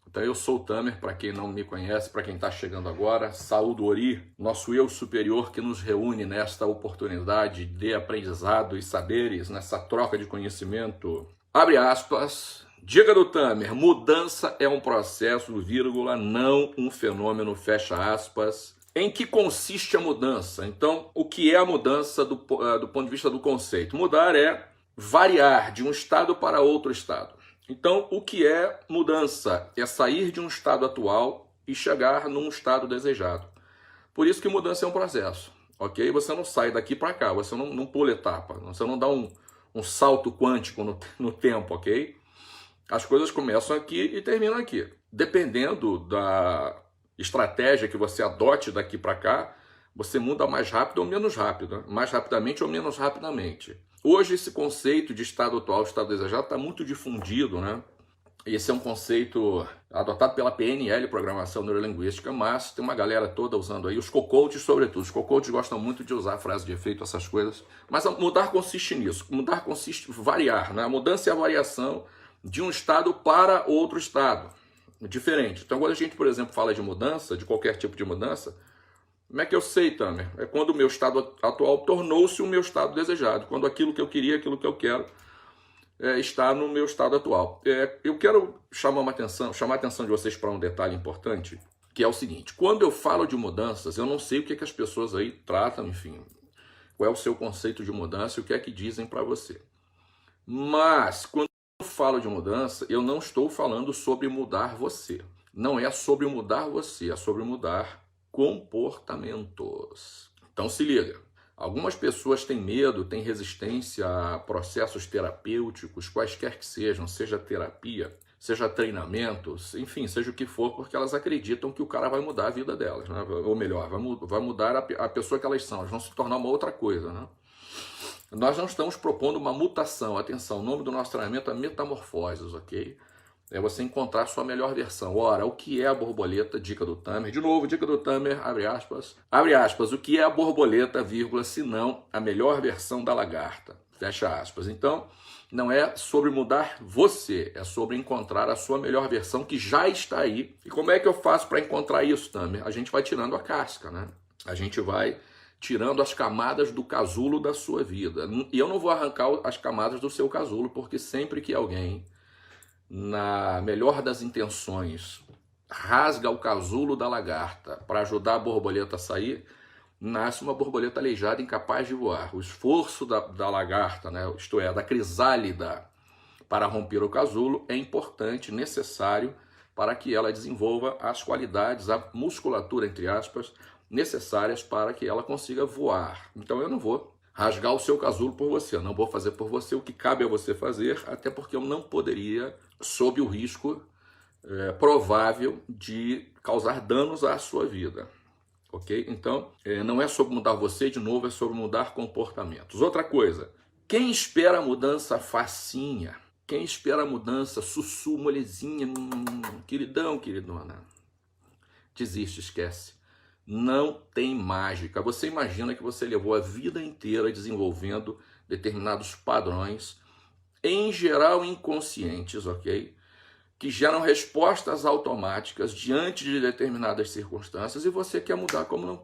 Então eu sou o Tamer, para quem não me conhece, para quem está chegando agora, Saúdo Ori, nosso eu superior que nos reúne nesta oportunidade de aprendizado e saberes, nessa troca de conhecimento. Abre aspas, dica do Tamer, mudança é um processo, vírgula, não um fenômeno, fecha aspas. Em que consiste a mudança? Então, o que é a mudança do ponto de vista do conceito? Mudar é variar de um estado para outro estado. Então, o que é mudança? É sair de um estado atual e chegar num estado desejado. Por isso que mudança é um processo, ok? Você não sai daqui para cá, você não pula etapa, você não dá um salto quântico no tempo, ok? As coisas começam aqui e terminam aqui. Dependendo da estratégia que você adote daqui para cá, você muda mais rápido ou menos rápido, né? Mais rapidamente ou menos rapidamente. Hoje esse conceito de estado atual, estado desejado, está muito difundido, né? Esse é um conceito adotado pela PNL, Programação Neurolinguística, mas tem uma galera toda usando aí, os co-coaches sobretudo. Os co-coaches gostam muito de usar frase de efeito, essas coisas. Mas mudar consiste nisso. Mudar consiste em variar, né? A mudança é a variação de um estado para outro estado. Diferente. Então, quando a gente, por exemplo, fala de mudança, de qualquer tipo de mudança, como é que eu sei, Tamer? É quando o meu estado atual tornou-se o meu estado desejado. Quando aquilo que eu queria, aquilo que eu quero, está no meu estado atual. Eu quero chamar a atenção de vocês para um detalhe importante, que é o seguinte. Quando eu falo de mudanças, eu não sei o que as pessoas aí tratam, enfim. Qual é o seu conceito de mudança e o que é que dizem para você. Mas, quando eu falo de mudança, eu não estou falando sobre mudar você. Não é sobre mudar você, é sobre mudar comportamentos. Então se liga. Algumas pessoas têm medo, têm resistência a processos terapêuticos, quaisquer que sejam, seja terapia, seja treinamento, enfim, seja o que for, porque elas acreditam que o cara vai mudar a vida delas, né? Ou melhor, vai mudar a pessoa que elas são, elas vão se tornar uma outra coisa, né? Nós não estamos propondo uma mutação. Atenção, o nome do nosso treinamento é Metamorfoses, ok? É você encontrar a sua melhor versão. Ora, o que é a borboleta? Dica do Tamer. De novo, dica do Tamer, abre aspas. Abre aspas, o que é a borboleta, vírgula, se não a melhor versão da lagarta? Fecha aspas. Então, não é sobre mudar você, é sobre encontrar a sua melhor versão que já está aí. E como é que eu faço para encontrar isso, Tamer? A gente vai tirando a casca, né? A gente vai tirando as camadas do casulo da sua vida. E eu não vou arrancar as camadas do seu casulo, porque sempre que alguém, na melhor das intenções, rasga o casulo da lagarta para ajudar a borboleta a sair, nasce uma borboleta aleijada incapaz de voar. O esforço da lagarta, né, isto é, da crisálida, para romper o casulo é importante, necessário, para que ela desenvolva as qualidades, a musculatura, entre aspas, necessárias para que ela consiga voar. Então eu não vou rasgar o seu casulo por você, eu não vou fazer por você o que cabe a você fazer, até porque eu não poderia, sob o risco provável de causar danos à sua vida. Ok? Então, não é sobre mudar você, de novo, é sobre mudar comportamentos. Outra coisa, quem espera a mudança facinha, quem espera a mudança sussu, molezinha, queridão, queridona, desiste, esquece. Não tem mágica. Você imagina que você levou a vida inteira desenvolvendo determinados padrões, em geral inconscientes, ok? Que geram respostas automáticas diante de determinadas circunstâncias e você quer mudar como não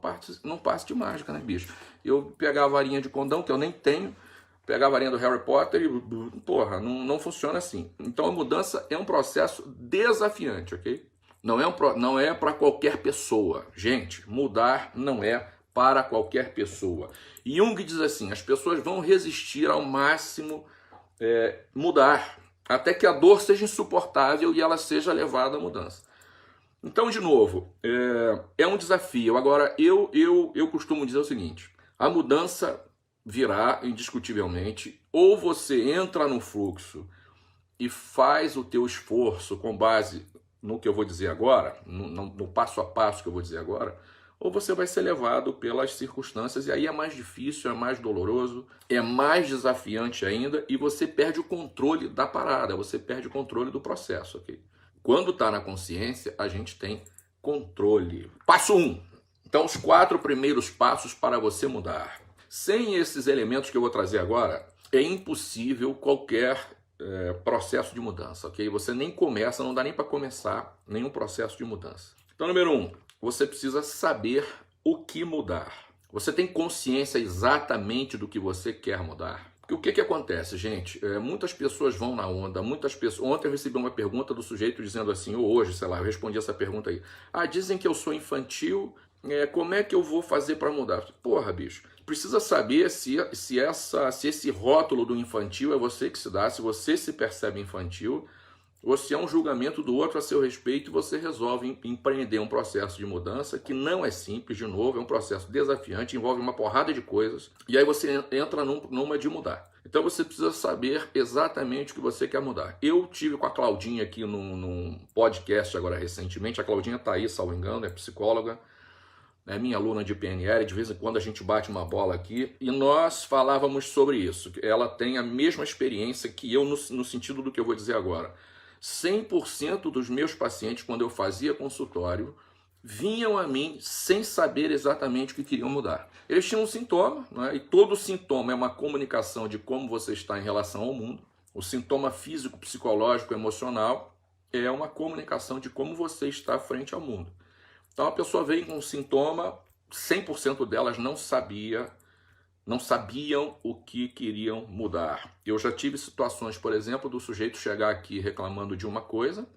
passe de mágica, né, bicho? Eu pegar a varinha de condão, que eu nem tenho, pegar a varinha do Harry Potter e, porra, não funciona assim. Então a mudança é um processo desafiante, ok? Não é para qualquer pessoa. Gente, mudar não é para qualquer pessoa. Jung diz assim, as pessoas vão resistir ao máximo mudar, até que a dor seja insuportável e ela seja levada à mudança. Então, de novo, é um desafio. Agora, eu costumo dizer o seguinte, a mudança virá indiscutivelmente, ou você entra no fluxo e faz o teu esforço com base no que eu vou dizer agora, no passo a passo que eu vou dizer agora, ou você vai ser levado pelas circunstâncias, e aí é mais difícil, é mais doloroso, é mais desafiante ainda, e você perde o controle da parada, você perde o controle do processo, ok? Quando está na consciência, a gente tem controle. Passo 1. Então, os 4 primeiros passos para você mudar. Sem esses elementos que eu vou trazer agora, é impossível qualquer processo de mudança, ok? Você nem começa, não dá nem para começar nenhum processo de mudança. Então, número 1, você precisa saber o que mudar. Você tem consciência exatamente do que você quer mudar? Porque o que acontece, gente? Muitas pessoas vão na onda, muitas pessoas... Ontem eu recebi uma pergunta do sujeito dizendo assim, ou hoje, sei lá, eu respondi essa pergunta aí. Ah, dizem que eu sou infantil, como é que eu vou fazer para mudar? Porra, bicho, precisa saber se esse rótulo do infantil é você que se dá, se você se percebe infantil, ou se é um julgamento do outro a seu respeito e você resolve empreender um processo de mudança que não é simples, de novo, é um processo desafiante, envolve uma porrada de coisas, e aí você entra numa de mudar. Então você precisa saber exatamente o que você quer mudar. Eu tive com a Claudinha aqui num podcast agora recentemente, a Claudinha tá aí, salvo engano, é psicóloga, é minha aluna de PNL, de vez em quando a gente bate uma bola aqui, e nós falávamos sobre isso. Ela tem a mesma experiência que eu no sentido do que eu vou dizer agora. 100% dos meus pacientes, quando eu fazia consultório, vinham a mim sem saber exatamente o que queriam mudar. Eles tinham um sintoma, né? E todo sintoma é uma comunicação de como você está em relação ao mundo. O sintoma físico, psicológico, emocional é uma comunicação de como você está frente ao mundo. Então a pessoa veio com um sintoma, 100% delas não sabiam o que queriam mudar. Eu já tive situações, por exemplo, do sujeito chegar aqui reclamando de uma coisa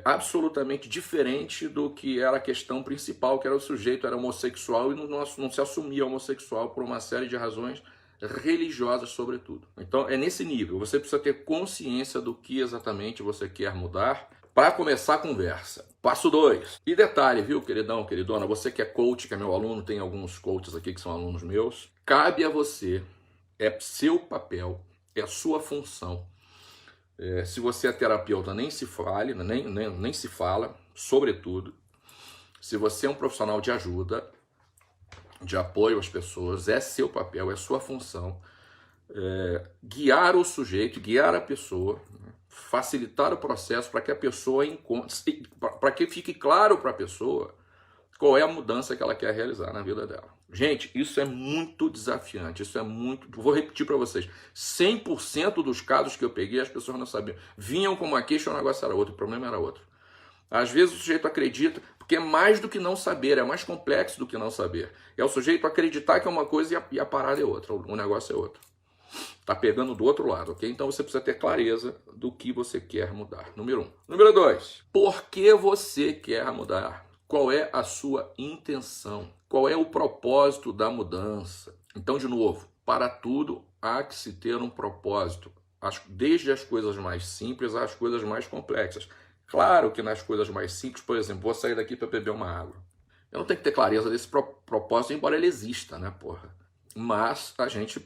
absolutamente diferente do que era a questão principal, que era o sujeito era homossexual e não se assumia homossexual por uma série de razões religiosas, sobretudo. Então é nesse nível, você precisa ter consciência do que exatamente você quer mudar para começar a conversa. Passo 2. E detalhe, viu, queridão, queridona, você que é coach, que é meu aluno, tem alguns coaches aqui que são alunos meus, cabe a você, é seu papel, é a sua função. Se você é terapeuta, nem se fale, nem se fala, sobretudo. Se você é um profissional de ajuda, de apoio às pessoas, é seu papel, é sua função, guiar o sujeito, guiar a pessoa, facilitar o processo para que a pessoa encontre, para que fique claro para a pessoa qual é a mudança que ela quer realizar na vida dela. Gente, isso é muito desafiante, isso é muito... Vou repetir para vocês, 100% dos casos que eu peguei, as pessoas não sabiam. Vinham com uma queixa e o negócio era outro, o problema era outro. Às vezes o sujeito acredita, porque é mais do que não saber, é mais complexo do que não saber. É o sujeito acreditar que é uma coisa e a parada é outra, o negócio é outro. Tá pegando do outro lado, ok? Então você precisa ter clareza do que você quer mudar. Número 1. Número 2. Por que você quer mudar? Qual é a sua intenção? Qual é o propósito da mudança? Então, de novo, para tudo há que se ter um propósito. Desde as coisas mais simples às coisas mais complexas. Claro que nas coisas mais simples, por exemplo, vou sair daqui para beber uma água. Eu não tenho que ter clareza desse propósito, embora ele exista, né, porra? Mas a gente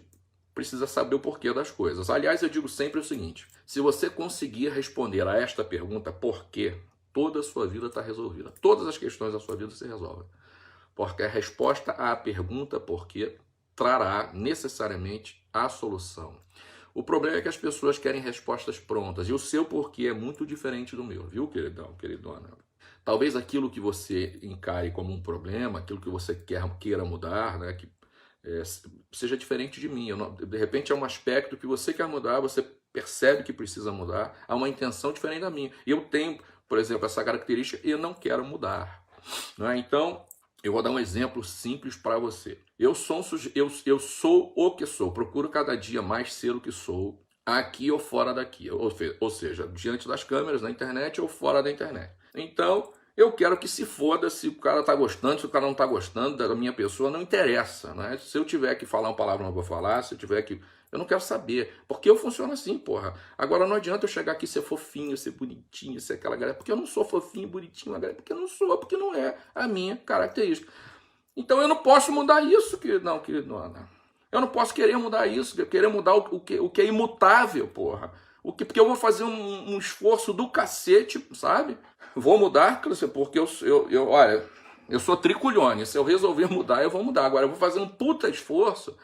precisa saber o porquê das coisas. Aliás, eu digo sempre o seguinte, se você conseguir responder a esta pergunta, por quê, toda a sua vida está resolvida. Todas as questões da sua vida se resolvem. Porque a resposta à pergunta por quê trará necessariamente a solução. O problema é que as pessoas querem respostas prontas, e o seu porquê é muito diferente do meu, viu, queridão, queridona? Talvez aquilo que você encare como um problema, aquilo que você queira mudar, né, que seja diferente de mim. De repente é um aspecto que você quer mudar, você percebe que precisa mudar, há uma intenção diferente da minha. E eu tenho, por exemplo, essa característica e eu não quero mudar. Né? Então, eu vou dar um exemplo simples para você. Eu sou o que sou, procuro cada dia mais ser o que sou, aqui ou fora daqui. Ou seja, diante das câmeras, na internet ou fora da internet. Então, eu quero que se foda se o cara tá gostando, se o cara não tá gostando da minha pessoa, não interessa, né? Se eu tiver que falar uma palavra, eu não vou falar, se eu tiver que... Eu não quero saber, porque eu funciono assim, porra. Agora não adianta eu chegar aqui ser fofinho, ser bonitinho, ser aquela galera, porque eu não sou fofinho, bonitinho, porque eu não sou, porque não é a minha característica. Então eu não posso mudar isso, querido, não. Eu não posso querer mudar isso, querer mudar o que é imutável, porra. Porque eu vou fazer um esforço do cacete, sabe? Vou mudar, porque olha, eu sou triculhone. Se eu resolver mudar, eu vou mudar. Agora, eu vou fazer um puta esforço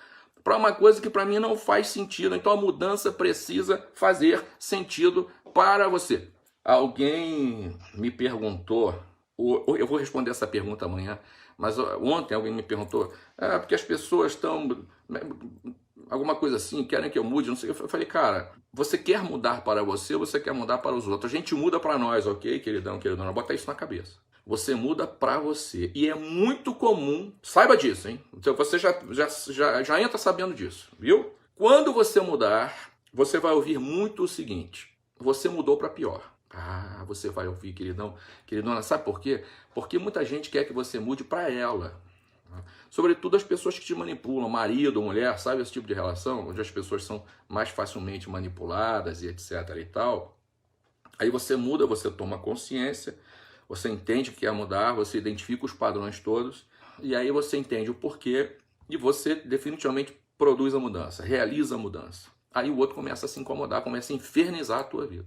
para uma coisa que para mim não faz sentido. Então, a mudança precisa fazer sentido para você. Alguém me perguntou, eu vou responder essa pergunta amanhã, mas ontem alguém me perguntou, porque as pessoas estão alguma coisa assim, querem que eu mude, não sei. Eu falei, cara, você quer mudar para você ou você quer mudar para os outros? A gente muda para nós, ok, queridão, queridona? Bota isso na cabeça. Você muda para você. E é muito comum, saiba disso, hein? Então você já entra sabendo disso, viu? Quando você mudar, você vai ouvir muito o seguinte: você mudou para pior. Ah, você vai ouvir, queridão, queridona, sabe por quê? Porque muita gente quer que você mude para ela. Sobretudo as pessoas que te manipulam, marido, mulher, sabe esse tipo de relação? Onde as pessoas são mais facilmente manipuladas e etc e tal. Aí você muda, você toma consciência, você entende que quer mudar, você identifica os padrões todos, e aí você entende o porquê, e você definitivamente produz a mudança, realiza a mudança. Aí o outro começa a se incomodar, começa a infernizar a tua vida.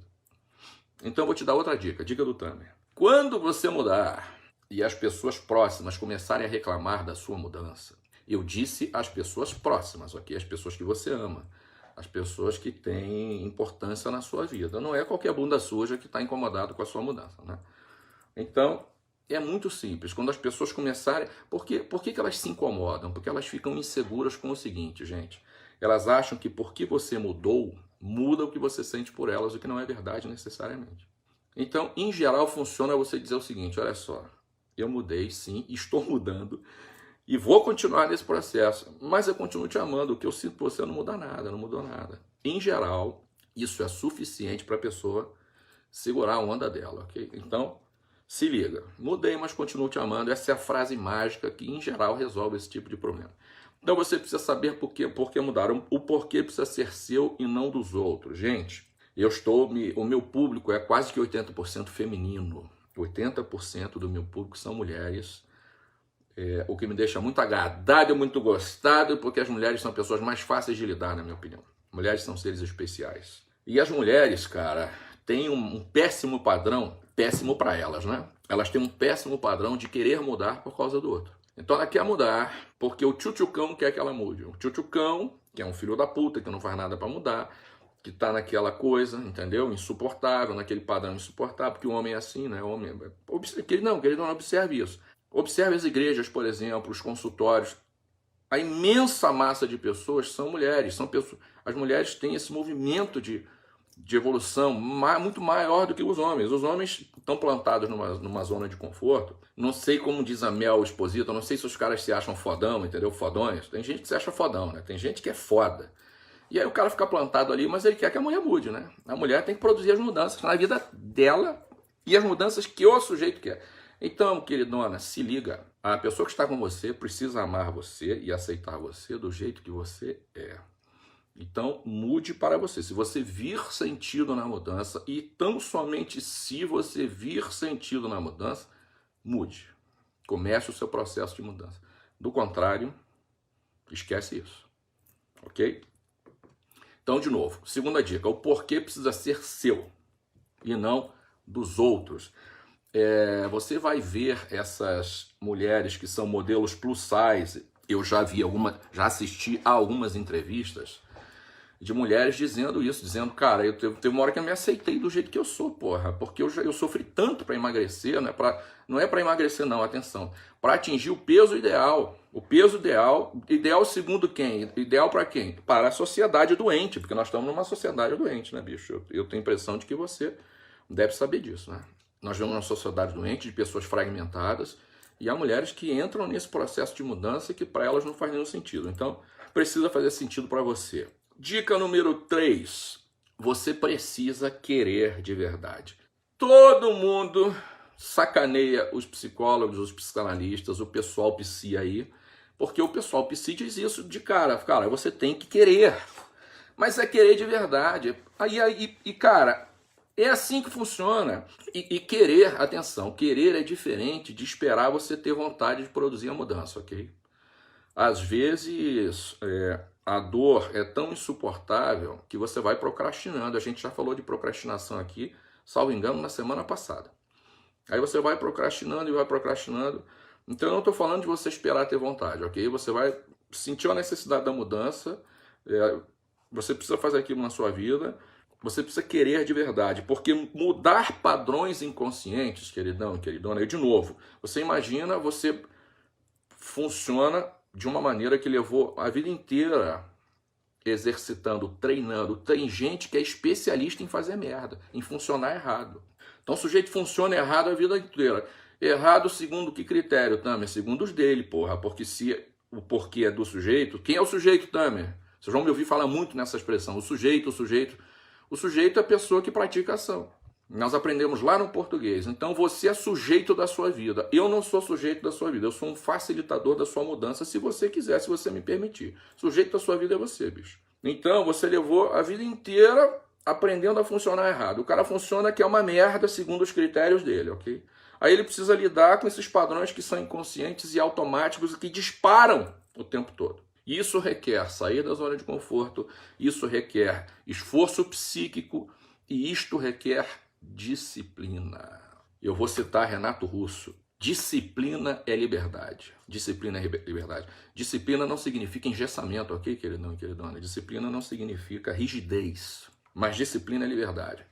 Então eu vou te dar outra dica, dica do Tamer. Quando você mudar e as pessoas próximas começarem a reclamar da sua mudança, eu disse as pessoas próximas, ok? As pessoas que você ama, as pessoas que têm importância na sua vida. Não é qualquer bunda suja que está incomodado com a sua mudança, né? Então, é muito simples. Quando as pessoas começarem... Por que elas se incomodam? Porque elas ficam inseguras com o seguinte, gente. Elas acham que porque você mudou, muda o que você sente por elas, o que não é verdade necessariamente. Então, em geral, funciona você dizer o seguinte: olha só, eu mudei sim, estou mudando e vou continuar nesse processo, mas eu continuo te amando. O que eu sinto por você não muda nada, não mudou nada. Em geral, isso é suficiente para a pessoa segurar a onda dela, ok? Então, se liga, mudei, mas continuo te amando. Essa é a frase mágica que, em geral, resolve esse tipo de problema. Então você precisa saber por que mudaram. O porquê precisa ser seu e não dos outros. Gente, o meu público é quase que 80% feminino. 80% do meu público são mulheres. O que me deixa muito agradável, muito gostado, porque as mulheres são pessoas mais fáceis de lidar, na minha opinião. Mulheres são seres especiais. E as mulheres, cara, têm um péssimo padrão, péssimo para elas, né? Elas têm um péssimo padrão de querer mudar por causa do outro. Então ela quer mudar porque o tchutchucão quer que ela mude. O tchutchucão, que é um filho da puta, que não faz nada para mudar, que tá naquela coisa, entendeu? Insuportável, naquele padrão insuportável, porque o homem é assim, né? O homem... Não, que ele não observe isso. Observe as igrejas, por exemplo, os consultórios. A imensa massa de pessoas são mulheres. As mulheres têm esse movimento de evolução muito maior do que os homens. Os homens estão plantados numa zona de conforto. Não sei como diz a Mel Exposito, não sei se os caras se acham fodão, entendeu? Fodões. Tem gente que se acha fodão, né? Tem gente que é foda. E aí o cara fica plantado ali, mas ele quer que a mulher mude, né? A mulher tem que produzir as mudanças na vida dela e as mudanças que o sujeito quer. Então, queridona, se liga. A pessoa que está com você precisa amar você e aceitar você do jeito que você é. Então, mude para você. Se você vir sentido na mudança, e tão somente se você vir sentido na mudança, mude. Comece o seu processo de mudança. Do contrário, esquece isso. Ok? Então, de novo, segunda dica, o porquê precisa ser seu e não dos outros. Você vai ver essas mulheres que são modelos plus size. Eu já assisti a algumas entrevistas de mulheres dizendo isso, dizendo, cara, teve uma hora que eu me aceitei do jeito que eu sou, porra, porque eu sofri tanto para emagrecer, não é para emagrecer não, atenção, para atingir o peso ideal. O peso ideal segundo quem? Ideal para quem? Para a sociedade doente, porque nós estamos numa sociedade doente, né, bicho? Eu tenho a impressão de que você deve saber disso, né? Nós vivemos numa sociedade doente, de pessoas fragmentadas, e há mulheres que entram nesse processo de mudança que para elas não faz nenhum sentido. Então, precisa fazer sentido para você. Dica número 3. Você precisa querer de verdade. Todo mundo sacaneia os psicólogos, os psicanalistas, o pessoal psi aí, porque o pessoal psi diz isso de cara. Cara, você tem que querer. Mas é querer de verdade. Cara, é assim que funciona. E querer, atenção, querer é diferente de esperar você ter vontade de produzir a mudança, ok? Às vezes, a dor é tão insuportável que você vai procrastinando. A gente já falou de procrastinação aqui, salvo engano, na semana passada. Aí você vai procrastinando e vai procrastinando. Então eu não estou falando de você esperar ter vontade, ok? Você vai sentir a necessidade da mudança, você precisa fazer aquilo na sua vida, você precisa querer de verdade, porque mudar padrões inconscientes, queridão e queridona, e de novo, você imagina, você funciona de uma maneira que levou a vida inteira exercitando, treinando. Tem gente que é especialista em fazer merda, em funcionar errado. Então o sujeito funciona errado a vida inteira. Errado segundo que critério, Tamer? Segundo os dele, porra. Porque se o porquê é do sujeito... Quem é o sujeito, Tamer? Vocês vão me ouvir falar muito nessa expressão. O sujeito, o sujeito. O sujeito é a pessoa que pratica a ação. Nós aprendemos lá no português. Então você é sujeito da sua vida. Eu não sou sujeito da sua vida. Eu sou um facilitador da sua mudança, se você quiser, se você me permitir. Sujeito da sua vida é você, bicho. Então você levou a vida inteira aprendendo a funcionar errado. O cara funciona que é uma merda segundo os critérios dele, ok? Aí ele precisa lidar com esses padrões que são inconscientes e automáticos e que disparam o tempo todo. Isso requer sair da zona de conforto, isso requer esforço psíquico e isto requer disciplina. Eu vou citar Renato Russo. Disciplina é liberdade. Disciplina é liberdade. Disciplina não significa engessamento, ok, queridão e queridona? Disciplina não significa rigidez, mas disciplina é liberdade.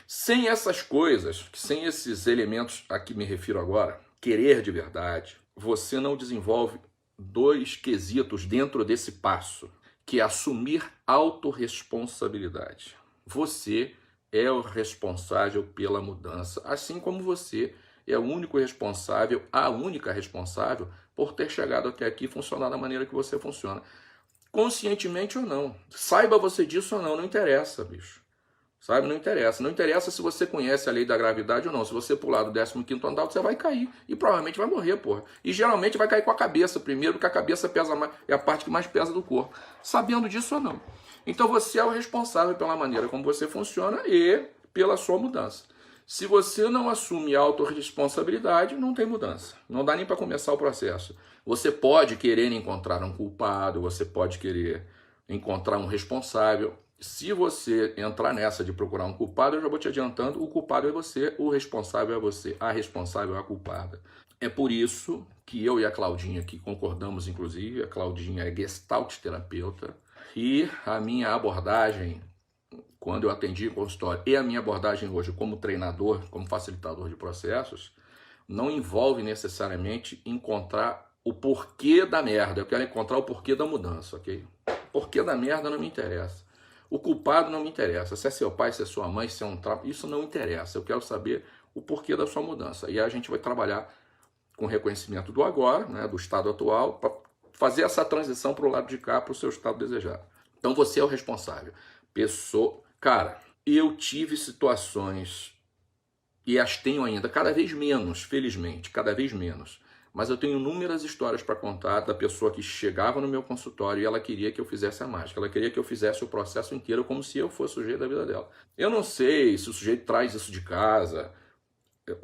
Sem essas coisas, sem esses elementos a que me refiro agora, querer de verdade, você não desenvolve dois quesitos dentro desse passo, que é assumir autorresponsabilidade. Você é o responsável pela mudança, assim como você é o único responsável, a única responsável por ter chegado até aqui e funcionar da maneira que você funciona. Conscientemente ou não. Saiba você disso ou não, não interessa, bicho. Sabe? Não interessa. Não interessa se você conhece a lei da gravidade ou não. Se você pular do 15º andar, você vai cair. E provavelmente vai morrer, porra. E geralmente vai cair com a cabeça primeiro, porque a cabeça pesa mais, é a parte que mais pesa do corpo. Sabendo disso ou não. Então você é o responsável pela maneira como você funciona e pela sua mudança. Se você não assume a autorresponsabilidade, não tem mudança. Não dá nem para começar o processo. Você pode querer encontrar um culpado, você pode querer encontrar um responsável. Se você entrar nessa de procurar um culpado, eu já vou te adiantando, o culpado é você, o responsável é você, a responsável é a culpada. É por isso que eu e a Claudinha aqui concordamos, inclusive, a Claudinha é gestalt terapeuta, e a minha abordagem, quando eu atendi em consultório, e a minha abordagem hoje como treinador, como facilitador de processos, não envolve necessariamente encontrar o porquê da merda. Eu quero encontrar o porquê da mudança, ok? O porquê da merda não me interessa. O culpado não me interessa. Se é seu pai, se é sua mãe, se é um trapo, isso não interessa. Eu quero saber o porquê da sua mudança. E aí a gente vai trabalhar com reconhecimento do agora, né, do estado atual, para fazer essa transição para o lado de cá, para o seu estado desejado. Então você é o responsável. Cara, eu tive situações, e as tenho ainda, cada vez menos, felizmente, cada vez menos. Mas eu tenho inúmeras histórias para contar da pessoa que chegava no meu consultório e ela queria que eu fizesse a mágica. Ela queria que eu fizesse o processo inteiro como se eu fosse o sujeito da vida dela. Eu não sei se o sujeito traz isso de casa,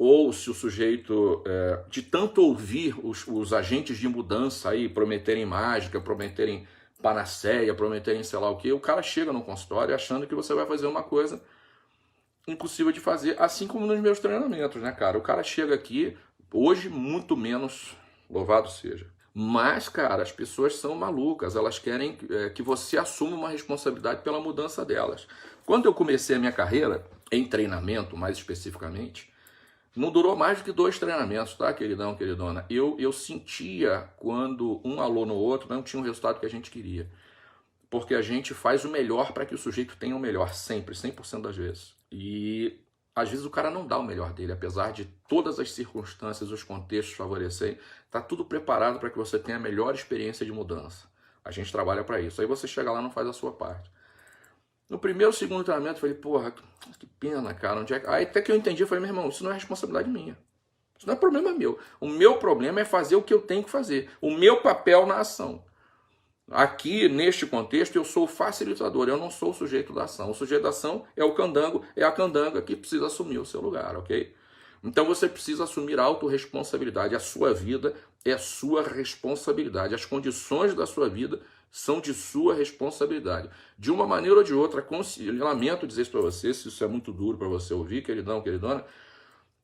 ou se o sujeito, de tanto ouvir os agentes de mudança aí prometerem mágica, prometerem panaceia, prometerem sei lá o quê, o cara chega no consultório achando que você vai fazer uma coisa impossível de fazer, assim como nos meus treinamentos, né, cara? O cara chega aqui, hoje muito menos, louvado seja. Mas, cara, as pessoas são malucas, elas querem que você assuma uma responsabilidade pela mudança delas. Quando eu comecei a minha carreira, em treinamento mais especificamente, não durou mais do que 2 treinamentos, tá, queridão, queridona? Eu sentia quando um alô no outro não tinha o resultado que a gente queria. Porque a gente faz o melhor para que o sujeito tenha o melhor, sempre, 100% das vezes. E às vezes o cara não dá o melhor dele, apesar de todas as circunstâncias, os contextos favorecerem, tá tudo preparado para que você tenha a melhor experiência de mudança. A gente trabalha para isso. Aí você chega lá e não faz a sua parte. No primeiro, segundo treinamento, eu falei, porra, que pena, cara. Onde é que... Aí até que eu entendi, eu falei, meu irmão, isso não é responsabilidade minha. Isso não é problema meu. O meu problema é fazer o que eu tenho que fazer. O meu papel na ação. Aqui, neste contexto, eu sou o facilitador, eu não sou o sujeito da ação. O sujeito da ação é o candango, é a candanga que precisa assumir o seu lugar, ok? Então você precisa assumir a autorresponsabilidade. A sua vida é sua responsabilidade. As condições da sua vida são de sua responsabilidade. De uma maneira ou de outra, eu lamento dizer isso para você, se isso é muito duro para você ouvir, queridão, queridona,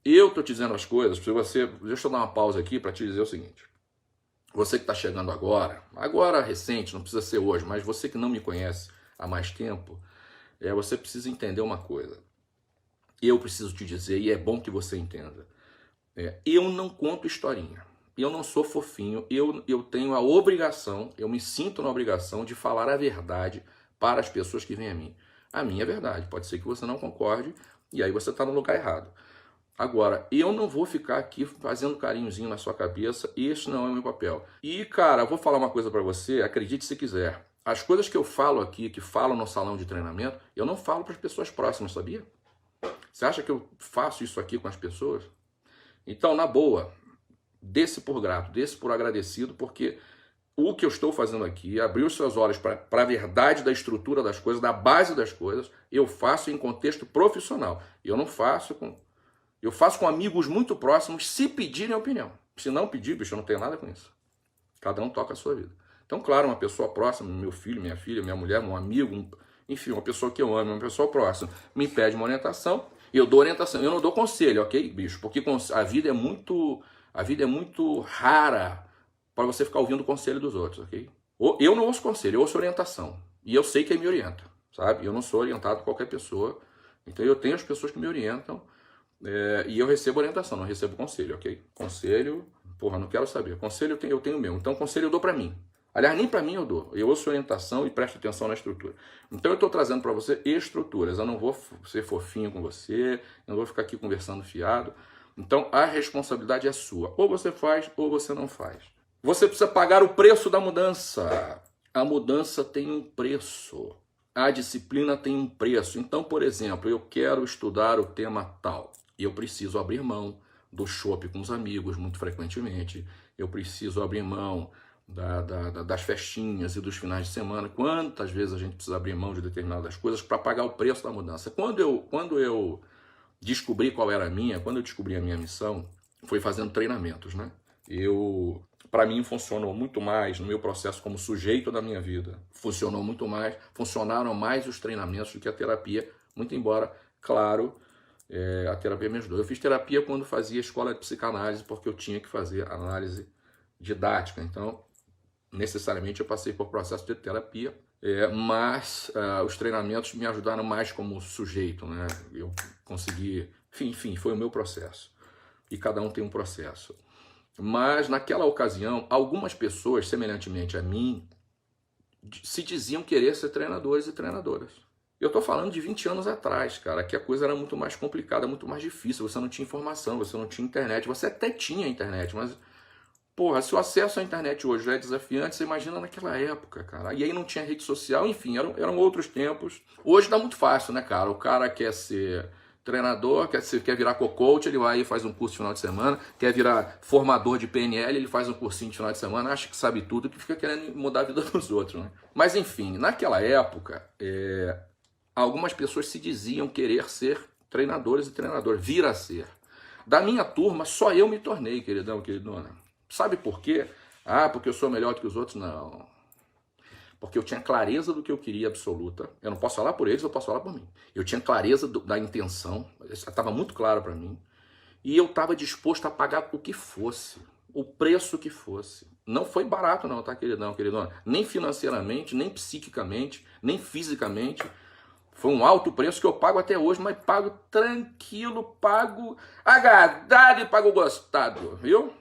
eu estou te dizendo as coisas, deixa eu dar uma pausa aqui para te dizer o seguinte. Você que está chegando agora recente, não precisa ser hoje, mas você que não me conhece há mais tempo, você precisa entender uma coisa. Eu preciso te dizer, e é bom que você entenda, eu não conto historinha. eu não sou fofinho, eu tenho a obrigação, eu me sinto na obrigação de falar a verdade para as pessoas que vêm a mim. A minha verdade, pode ser que você não concorde, e aí você está no lugar errado. Agora, eu não vou ficar aqui fazendo carinhozinho na sua cabeça, esse não é o meu papel. E, cara, eu vou falar uma coisa para você, acredite se quiser. As coisas que eu falo aqui, que falo no salão de treinamento, eu não falo para as pessoas próximas, sabia? Você acha que eu faço isso aqui com as pessoas? Então, na boa, desse por grato, desse por agradecido, porque o que eu estou fazendo aqui, abrir os seus olhos para a verdade da estrutura das coisas, da base das coisas, eu faço em contexto profissional. Eu não faço com... Eu faço com amigos muito próximos, se pedirem opinião. Se não pedir, bicho, eu não tenho nada com isso. Cada um toca a sua vida. Então, claro, uma pessoa próxima, meu filho, minha filha, minha mulher, um amigo, enfim, uma pessoa que eu amo, uma pessoa próxima, me pede uma orientação, eu dou orientação. Eu não dou conselho, ok, bicho? Porque a vida é muito rara para você ficar ouvindo o conselho dos outros, ok? Eu não ouço conselho, eu ouço orientação. E eu sei quem me orienta, sabe? Eu não sou orientado por qualquer pessoa. Então, eu tenho as pessoas que me orientam. E eu recebo orientação, não recebo conselho, ok? Conselho, porra, não quero saber. Conselho eu tenho mesmo. Então, conselho eu dou pra mim. Aliás, nem pra mim eu dou. Eu ouço orientação e presto atenção na estrutura. Então, eu tô trazendo pra você estruturas. Eu não vou ser fofinho com você, eu não vou ficar aqui conversando fiado. Então, a responsabilidade é sua. Ou você faz, ou você não faz. Você precisa pagar o preço da mudança. A mudança tem um preço. A disciplina tem um preço. Então, por exemplo, eu quero estudar o tema tal. E eu preciso abrir mão do chopp com os amigos muito frequentemente. Eu preciso abrir mão das festinhas e dos finais de semana. Quantas vezes a gente precisa abrir mão de determinadas coisas para pagar o preço da mudança? Quando eu descobri qual era a minha, quando eu descobri a minha missão, foi fazendo treinamentos, né? Para mim funcionou muito mais no meu processo como sujeito da minha vida. Funcionaram mais os treinamentos do que a terapia, muito embora, claro, a terapia me ajudou. Eu fiz terapia quando fazia escola de psicanálise, porque eu tinha que fazer análise didática. Então, necessariamente eu passei por processo de terapia, mas os treinamentos me ajudaram mais como sujeito, né? Eu consegui, enfim, foi o meu processo. E cada um tem um processo. Mas naquela ocasião, algumas pessoas, semelhantemente a mim, se diziam querer ser treinadores e treinadoras. Eu tô falando de 20 anos atrás, cara, que a coisa era muito mais complicada, muito mais difícil. Você não tinha informação, você não tinha internet. Você até tinha internet, mas, porra, se o acesso à internet hoje já é desafiante, você imagina naquela época, cara. E aí não tinha rede social, enfim, eram outros tempos. Hoje dá muito fácil, né, cara? O cara quer ser treinador, quer virar co-coach, ele vai e faz um curso de final de semana, quer virar formador de PNL, ele faz um cursinho de final de semana, acha que sabe tudo, que fica querendo mudar a vida dos outros, né? Mas, enfim, naquela época, algumas pessoas se diziam querer ser treinadores e treinadores, vir a ser. Da minha turma, só eu me tornei, queridão, queridona. Sabe por quê? Ah, porque eu sou melhor do que os outros? Não. Porque eu tinha clareza do que eu queria absoluta. Eu não posso falar por eles, eu posso falar por mim. Eu tinha clareza da intenção, estava muito claro para mim. E eu estava disposto a pagar o que fosse, o preço que fosse. Não foi barato não, tá, queridão, queridona? Nem financeiramente, nem psiquicamente, nem fisicamente. Foi um alto preço que eu pago até hoje, mas pago tranquilo, pago agradado e pago gostado, viu?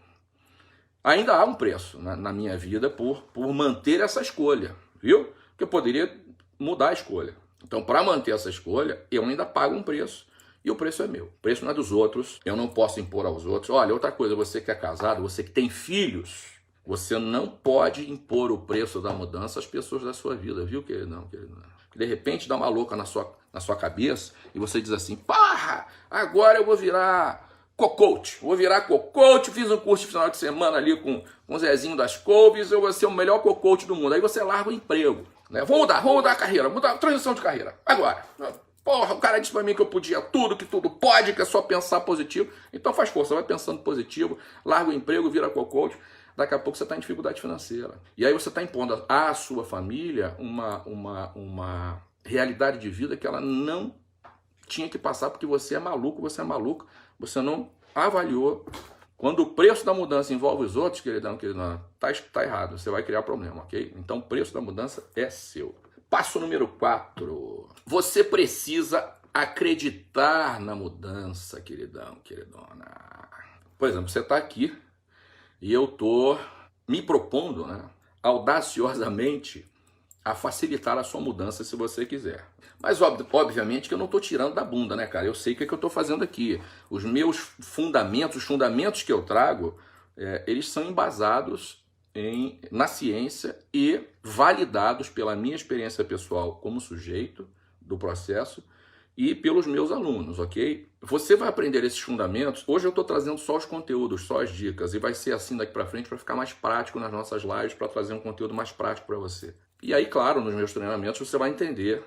Ainda há um preço na minha vida por manter essa escolha, viu? Porque eu poderia mudar a escolha. Então, para manter essa escolha, eu ainda pago um preço. E o preço é meu. O preço não é dos outros. Eu não posso impor aos outros. Olha, outra coisa, você que é casado, você que tem filhos, você não pode impor o preço da mudança às pessoas da sua vida, viu, queridão, queridão? De repente dá uma louca na sua cabeça e você diz assim, porra, agora eu vou virar co-coach. Vou virar co-coach, fiz um curso de final de semana ali com o Zezinho das Couves, eu vou ser o melhor co-coach do mundo. Aí você larga o emprego, né? Vou mudar a carreira, mudar a transição de carreira, agora. Porra, o cara disse pra mim que eu podia tudo, que tudo pode, que é só pensar positivo. Então faz força, vai pensando positivo, larga o emprego, vira co-coach. Daqui a pouco você está em dificuldade financeira. E aí você está impondo à sua família uma realidade de vida que ela não tinha que passar, porque você é maluco, você não avaliou. Quando o preço da mudança envolve os outros, queridão, tá errado, você vai criar problema, ok? Então o preço da mudança é seu. Passo número 4. Você precisa acreditar na mudança, queridão, queridona. Por exemplo, você está aqui, E eu tô me propondo, né, audaciosamente, a facilitar a sua mudança se você quiser. Mas obviamente que eu não estou tirando da bunda, né, cara? Eu sei o que é que eu estou fazendo aqui. Os meus fundamentos, os fundamentos que eu trago, eles são embasados na ciência e validados pela minha experiência pessoal como sujeito do processo e pelos meus alunos, ok? Você vai aprender esses fundamentos. Hoje eu estou trazendo só os conteúdos, só as dicas, e vai ser assim daqui para frente para ficar mais prático nas nossas lives, para trazer um conteúdo mais prático para você. E aí, claro, nos meus treinamentos você vai entender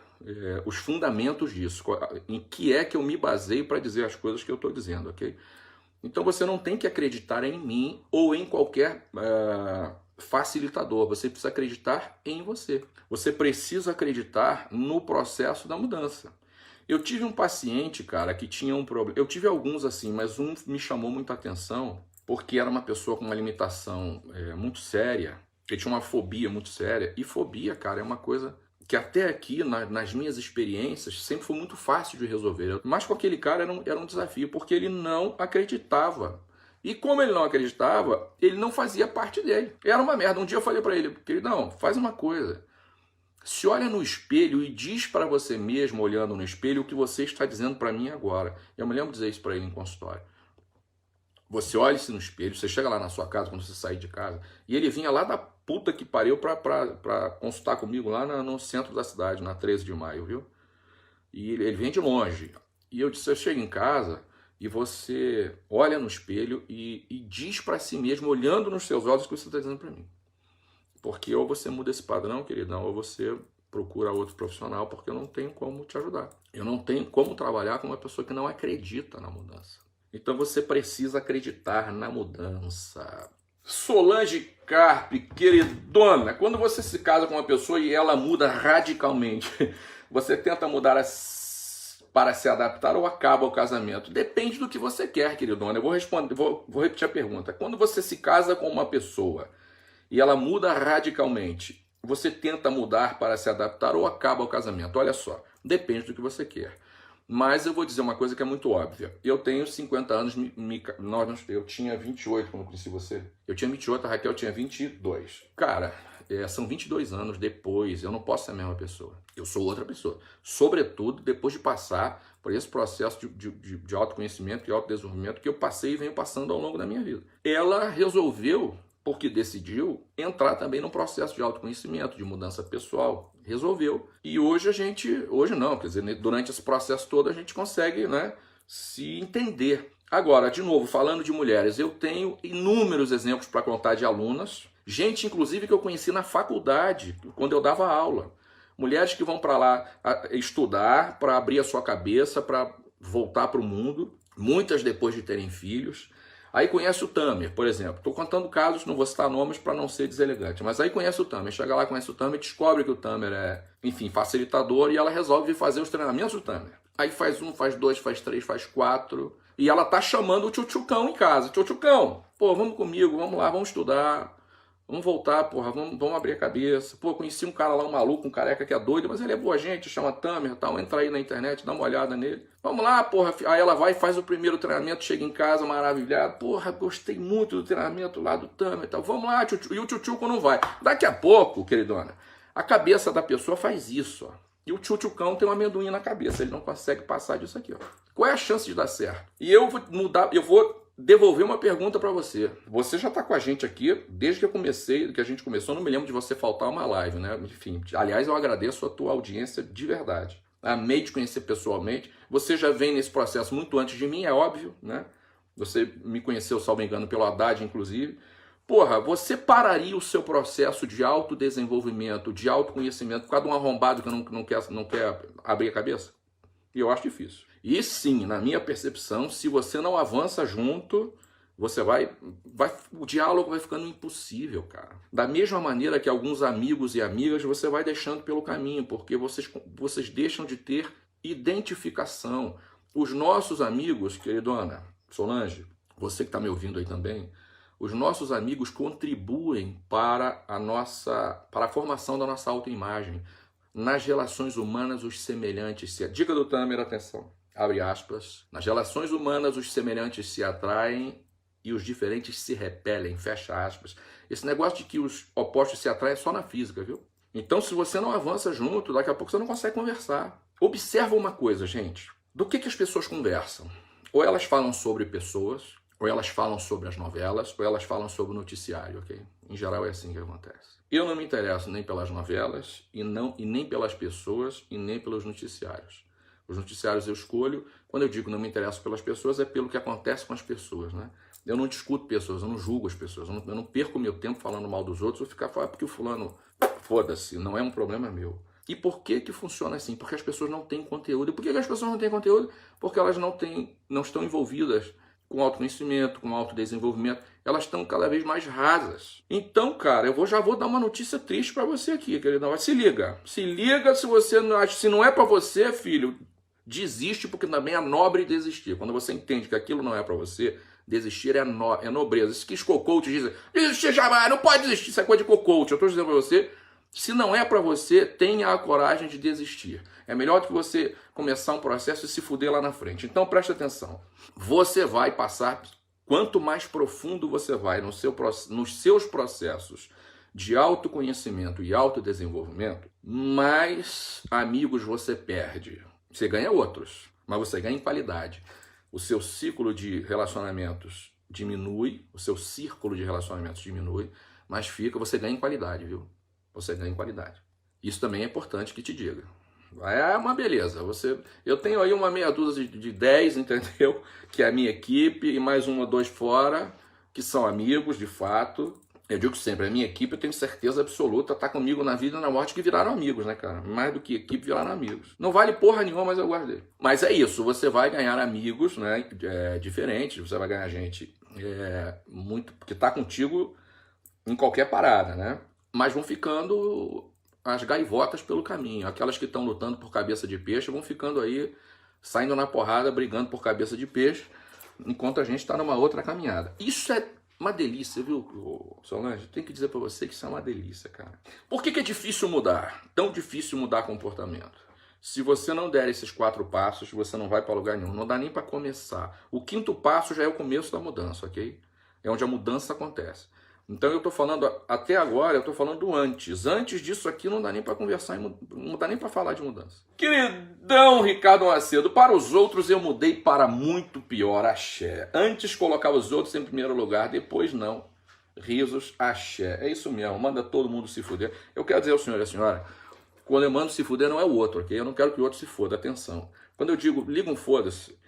os fundamentos disso, em que é que eu me baseio para dizer as coisas que eu estou dizendo, ok? Então você não tem que acreditar em mim ou em qualquer facilitador, você precisa acreditar em você. Você precisa acreditar no processo da mudança. Eu tive um paciente, cara, que tinha um problema. Eu tive alguns assim, mas um me chamou muita atenção, porque era uma pessoa com uma limitação muito séria. Ele tinha uma fobia muito séria. E fobia, cara, é uma coisa que até aqui, nas minhas experiências, sempre foi muito fácil de resolver. Mas com aquele cara era um desafio, porque ele não acreditava. E como ele não acreditava, ele não fazia parte dele. Era uma merda. Um dia eu falei pra ele, queridão, faz uma coisa. Se olha no espelho e diz para você mesmo, olhando no espelho, o que você está dizendo para mim agora. Eu me lembro de dizer isso para ele em consultório. Você olha-se no espelho, você chega lá na sua casa, quando você sair de casa, e ele vinha lá da puta que pariu para consultar comigo lá no centro da cidade, na 13 de maio, viu? E ele vem de longe. E eu disse, você chega em casa e você olha no espelho e diz para si mesmo, olhando nos seus olhos, o que você está dizendo para mim. Porque ou você muda esse padrão, queridão, ou você procura outro profissional, porque eu não tenho como te ajudar. Eu não tenho como trabalhar com uma pessoa que não acredita na mudança. Então você precisa acreditar na mudança. Solange Carpe, queridona, quando você se casa com uma pessoa e ela muda radicalmente, você tenta mudar para se adaptar ou acaba o casamento? Depende do que você quer, queridona. Eu vou repetir a pergunta. Quando você se casa com uma pessoa e ela muda radicalmente, você tenta mudar para se adaptar ou acaba o casamento? Olha só, depende do que você quer. Mas eu vou dizer uma coisa que é muito óbvia. Eu tenho 50 anos, eu tinha 28 quando eu conheci você. Eu tinha 28, a Raquel tinha 22. Cara, são 22 anos depois, eu não posso ser a mesma pessoa. Eu sou outra pessoa. Sobretudo depois de passar por esse processo de autoconhecimento e autodesenvolvimento que eu passei e venho passando ao longo da minha vida. Ela resolveu, porque decidiu, entrar também num processo de autoconhecimento, de mudança pessoal. Resolveu. E hoje hoje não, quer dizer, durante esse processo todo a gente consegue, né, se entender. Agora, de novo, falando de mulheres, eu tenho inúmeros exemplos para contar de alunas, gente inclusive que eu conheci na faculdade, quando eu dava aula. Mulheres que vão para lá estudar, para abrir a sua cabeça, para voltar para o mundo, muitas depois de terem filhos. Aí conhece o Tamer, por exemplo. Estou contando casos, não vou citar nomes para não ser deselegante. Mas aí conhece o Tamer, chega lá, conhece o Tamer, descobre que o Tamer é, enfim, facilitador e ela resolve fazer os treinamentos do Tamer. Aí faz 1, faz 2, faz 3, faz 4. E ela tá chamando o tchutchucão em casa. Tchutchucão, pô, vamos comigo, vamos lá, vamos estudar. Vamos voltar, porra, vamos abrir a cabeça. Pô, conheci um cara lá, um maluco, um careca que é doido, mas ele é boa gente, chama Tamer e tal. Entra aí na internet, dá uma olhada nele. Vamos lá, porra. Aí ela vai e faz o primeiro treinamento, chega em casa maravilhado. Porra, gostei muito do treinamento lá do Tamer e tal. Vamos lá, tchutchu. E o tchutchuco não vai. Daqui a pouco, queridona, a cabeça da pessoa faz isso, ó. E o tchutchucão tem um amendoim na cabeça, ele não consegue passar disso aqui, ó. Qual é a chance de dar certo? E eu vou mudar, eu vou devolver uma pergunta para você. Você já está com a gente aqui desde que a gente começou. Não me lembro de você faltar uma live, né? Enfim, aliás, eu agradeço a tua audiência de verdade. Amei te conhecer pessoalmente. Você já vem nesse processo muito antes de mim, é óbvio, né? Você me conheceu, salvo engano, pelo Haddad, inclusive. Porra, você pararia o seu processo de autodesenvolvimento, de autoconhecimento, por causa de um arrombado que não quer abrir a cabeça? E eu acho difícil. E sim, na minha percepção, se você não avança junto, o diálogo vai ficando impossível, cara. Da mesma maneira que alguns amigos e amigas você vai deixando pelo caminho, porque vocês deixam de ter identificação. Os nossos amigos, queridona Solange, você que está me ouvindo aí também, os nossos amigos contribuem para a formação da nossa autoimagem. Nas relações humanas, os semelhantes se... Dica do Tamer, atenção. Abre aspas. Nas relações humanas, os semelhantes se atraem e os diferentes se repelem, fecha aspas. Esse negócio de que os opostos se atraem é só na física, viu? Então, se você não avança junto, daqui a pouco você não consegue conversar. Observa uma coisa, gente. Do que as pessoas conversam? Ou elas falam sobre pessoas, ou elas falam sobre as novelas, ou elas falam sobre o noticiário, ok? Em geral é assim que acontece. Eu não me interesso nem pelas novelas, e nem pelas pessoas, e nem pelos noticiários. Os noticiários eu escolho. Quando eu digo não me interesso pelas pessoas, é pelo que acontece com as pessoas, né? Eu não discuto pessoas, eu não julgo as pessoas, eu não perco meu tempo falando mal dos outros, ou ficar falando porque o fulano, foda-se, não é um problema meu. E por que que funciona assim? Porque as pessoas não têm conteúdo. E por que as pessoas não têm conteúdo? Porque elas não estão envolvidas com autoconhecimento, com autodesenvolvimento. Elas estão cada vez mais rasas. Então, cara, já vou dar uma notícia triste para você aqui, querido. Se liga. Se liga, se você não acha, se não é para você, filho, desiste, porque também é nobre desistir. Quando você entende que aquilo não é para você, desistir é nobreza. Isso que os coaches dizem, desistir jamais, não pode desistir, isso é coisa de coach. Eu estou dizendo para você, se não é para você, tenha a coragem de desistir. É melhor do que você começar um processo e se fuder lá na frente. Então preste atenção. Você vai passar, quanto mais profundo você vai nos seus processos de autoconhecimento e autodesenvolvimento, mais amigos você perde. Você ganha outros, mas você ganha em qualidade. O seu ciclo de relacionamentos diminui, o seu círculo de relacionamentos diminui, mas você ganha em qualidade, viu? Você ganha em qualidade. Isso também é importante que te diga. É uma beleza. Eu tenho aí uma meia dúzia de 10, entendeu? Que é a minha equipe, e mais uma ou dois fora, que são amigos, de fato. Eu digo sempre, a minha equipe, eu tenho certeza absoluta, tá comigo na vida e na morte, que viraram amigos, né, cara? Mais do que equipe, viraram amigos. Não vale porra nenhuma, mas eu gosto dele. Mas é isso, você vai ganhar amigos, né, diferentes, você vai ganhar gente que tá contigo em qualquer parada, né? Mas vão ficando as gaivotas pelo caminho. Aquelas que estão lutando por cabeça de peixe vão ficando aí, saindo na porrada, brigando por cabeça de peixe, enquanto a gente está numa outra caminhada. Isso é uma delícia, viu, Solange? Tem que dizer para você que isso é uma delícia, cara. Por que é difícil mudar? Tão difícil mudar comportamento? Se você não der esses 4 passos, você não vai para lugar nenhum. Não dá nem para começar. O 5º passo já é o começo da mudança, ok? É onde a mudança acontece. Então eu estou falando, até agora, eu estou falando do antes. Antes disso aqui não dá nem para conversar, não dá nem para falar de mudança. Queridão Ricardo Macedo, para os outros eu mudei para muito pior, axé. Antes colocava os outros em primeiro lugar, depois não. Risos, axé. É isso mesmo, manda todo mundo se fuder. Eu quero dizer ao senhor e à senhora, quando eu mando se fuder não é o outro, ok? Eu não quero que o outro se foda, atenção. Quando eu digo, liga um foda-se,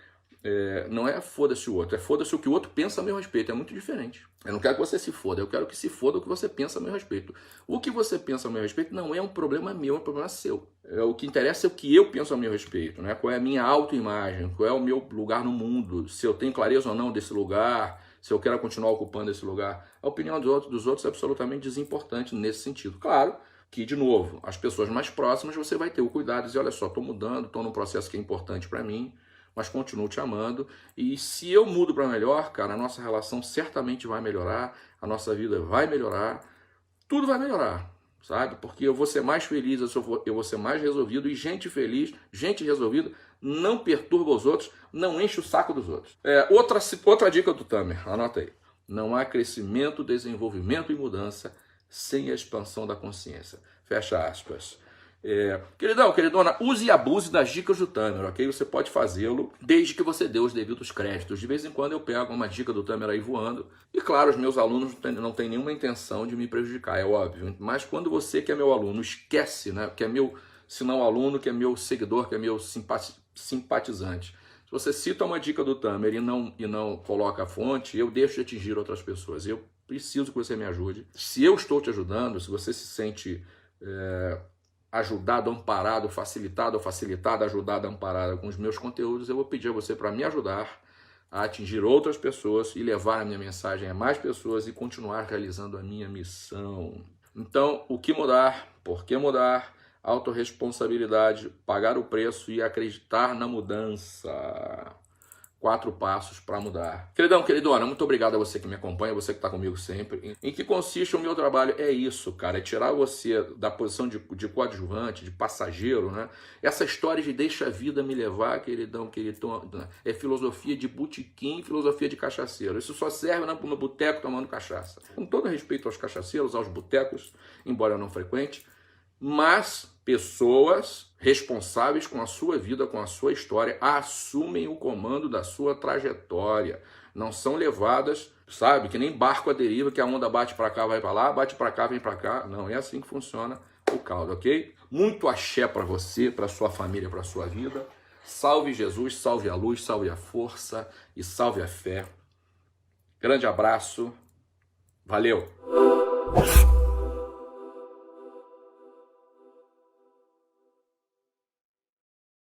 não é foda-se o outro, é foda-se o que o outro pensa a meu respeito, é muito diferente. Eu não quero que você se foda, eu quero que se foda o que você pensa a meu respeito. O que você pensa a meu respeito não é um problema meu, é um problema seu. O que interessa é o que eu penso a meu respeito, né? Qual é a minha autoimagem, qual é o meu lugar no mundo, se eu tenho clareza ou não desse lugar, se eu quero continuar ocupando esse lugar. A opinião dos outros é absolutamente desimportante nesse sentido. Claro que, de novo, as pessoas mais próximas você vai ter o cuidado de dizer, olha só, estou mudando, estou num processo que é importante para mim, mas continuo te amando, e se eu mudo para melhor, cara, a nossa relação certamente vai melhorar, a nossa vida vai melhorar, tudo vai melhorar, sabe? Porque eu vou ser mais feliz, eu vou ser mais resolvido, e gente feliz, gente resolvida, não perturba os outros, não enche o saco dos outros. Outra dica do Tamer, anota aí. Não há crescimento, desenvolvimento e mudança sem a expansão da consciência. Fecha aspas. Queridão, queridona, use e abuse das dicas do Tamer, ok? Você pode fazê-lo desde que você dê os devidos créditos. De vez em quando eu pego uma dica do Tamer aí voando. E claro, os meus alunos não têm nenhuma intenção de me prejudicar, é óbvio. Mas quando você que é meu aluno esquece, né? Que é meu, se não aluno, que é meu seguidor, que é meu simpatizante. Se você cita uma dica do Tamer e não coloca a fonte, eu deixo de atingir outras pessoas. Eu preciso que você me ajude. Se eu estou te ajudando, se você se sente ajudado, amparado, facilitado ou facilitada, ajudada, amparada com os meus conteúdos, eu vou pedir a você para me ajudar a atingir outras pessoas e levar a minha mensagem a mais pessoas e continuar realizando a minha missão. Então, o que mudar? Por que mudar? Autorresponsabilidade, pagar o preço e acreditar na mudança. 4 passos para mudar. Queridão, queridona, muito obrigado a você que me acompanha, você que está comigo sempre. Em que consiste o meu trabalho? É isso, cara, é tirar você da posição de coadjuvante, de passageiro, né? Essa história de deixa a vida me levar, queridão, queridona, é filosofia de botequim, filosofia de cachaceiro. Isso só serve no boteco tomando cachaça. Com todo respeito aos cachaceiros, aos botecos, embora eu não frequente, mas pessoas responsáveis com a sua vida, com a sua história, assumem o comando da sua trajetória. Não são levadas, sabe, que nem barco à deriva, que a onda bate para cá, vai para lá, bate para cá, vem para cá. Não, é assim que funciona o caldo, ok? Muito axé para você, para sua família, para sua vida. Salve Jesus, salve a luz, salve a força e salve a fé. Grande abraço. Valeu!